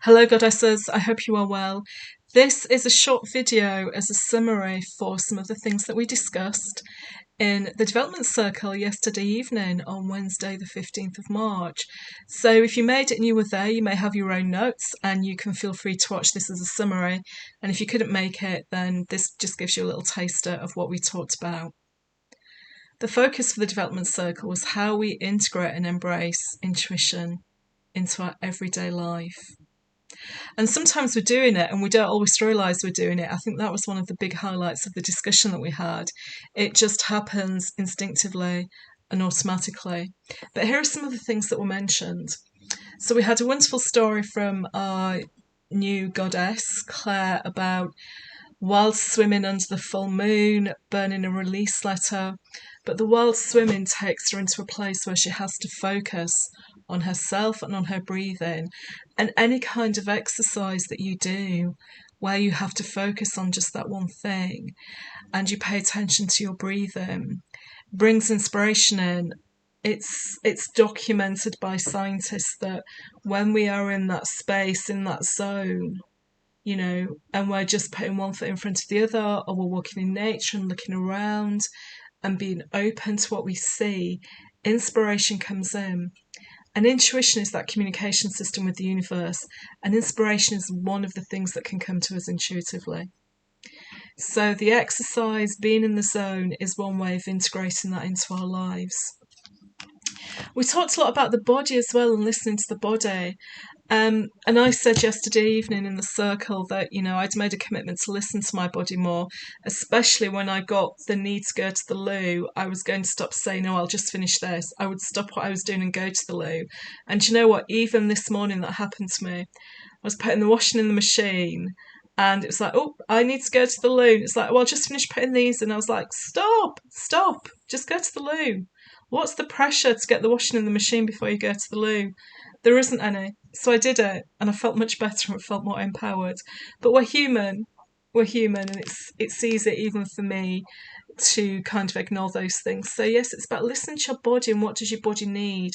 Hello, Goddesses. I hope you are well. This is a short video as a summary for some of the things that we discussed in the development circle yesterday evening on Wednesday, the 15th of March. So if you made it and you were there, you may have your own notes and you can feel free to watch this as a summary. And if you couldn't make it, then this just gives you a little taster of what we talked about. The focus for the development circle was how we integrate and embrace intuition into our everyday life. And sometimes we're doing it and we don't always realise we're doing it. I think that was one of the big highlights of the discussion that we had. It just happens instinctively and automatically. But here are some of the things that were mentioned. So we had a wonderful story from our new goddess, Claire, about wild swimming under the full moon, burning a release letter. But the wild swimming takes her into a place where she has to focus on herself and on her breathing. And any kind of exercise that you do where you have to focus on just that one thing and you pay attention to your breathing brings inspiration in. It's documented by scientists that when we are in that space, in that zone, and we're just putting one foot in front of the other, or we're walking in nature and looking around and being open to what we see, inspiration comes in. And intuition is that communication system with the universe, and inspiration is one of the things that can come to us intuitively. So the exercise, being in the zone, is one way of integrating that into our lives. We talked a lot about the body as well and listening to the body. And I said yesterday evening in the circle that, I'd made a commitment to listen to my body more, especially when I got the need to go to the loo. I was going to stop saying, no, I'll just finish this. I would stop what I was doing and go to the loo. And you know what? Even this morning that happened to me. I was putting the washing in the machine and it was like, oh, I need to go to the loo. It's like, well, I'll just finish putting these. And I was like, stop, just go to the loo. What's the pressure to get the washing in the machine before you go to the loo? There isn't any. So I did it and I felt much better and felt more empowered. But we're human. And it's easy even for me to kind of ignore those things. So yes, it's about listening to your body and what does your body need.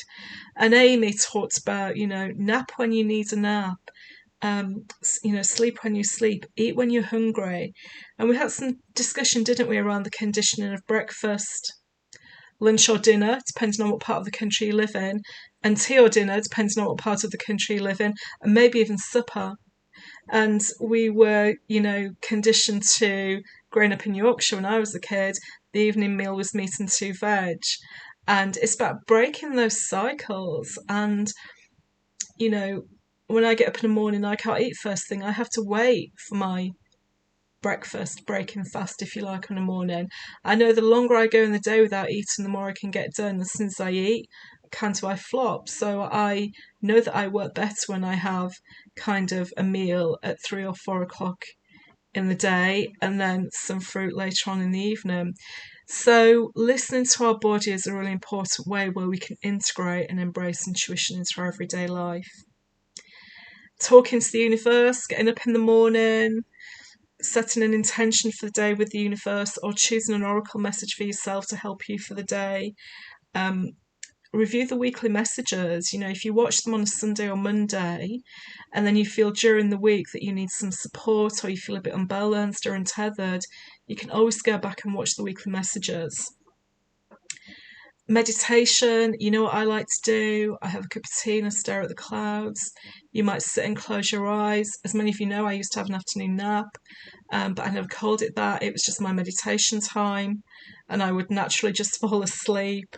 And Amy talked about, nap when you need a nap. Sleep when you sleep, eat when you're hungry. And we had some discussion, didn't we, around the conditioning of breakfast, lunch or dinner, depending on what part of the country you live in, and tea or dinner, depending on what part of the country you live in, and maybe even supper. And we were, conditioned to, growing up in Yorkshire when I was a kid, the evening meal was meat and two veg. And it's about breaking those cycles. And, when I get up in the morning, I can't eat first thing. I have to wait for my breakfast, breaking fast, if you like, on a morning. I know the longer I go in the day without eating, the more I can get done. As soon as I eat, I flop. So I know that I work better when I have kind of a meal at 3 or 4 o'clock in the day and then some fruit later on in the evening. So listening to our body is a really important way where we can integrate and embrace intuition into our everyday life. Talking to the universe, getting up in the morning, setting an intention for the day with the universe, or choosing an oracle message for yourself to help you for the day. Review the weekly messages. If you watch them on a Sunday or Monday and then you feel during the week that you need some support or you feel a bit unbalanced or untethered, you can always go back and watch the weekly messages. Meditation, what I like to do? I have a cup of tea and I stare at the clouds. You might sit and close your eyes. As many of you know, I used to have an afternoon nap, but I never called it that. It was just my meditation time, and I would naturally just fall asleep.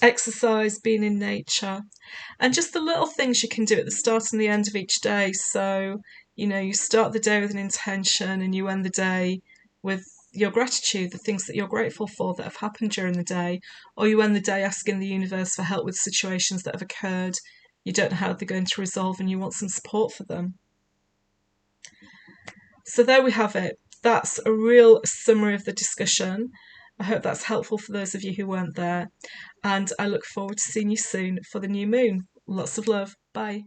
Exercise, being in nature, and just the little things you can do at the start and the end of each day. So, you start the day with an intention and you end the day with your gratitude, the things that you're grateful for that have happened during the day, or you end the day asking the universe for help with situations that have occurred. You don't know how they're going to resolve and you want some support for them. So there we have it. That's a real summary of the discussion. I hope that's helpful for those of you who weren't there. And I look forward to seeing you soon for the new moon. Lots of love. Bye.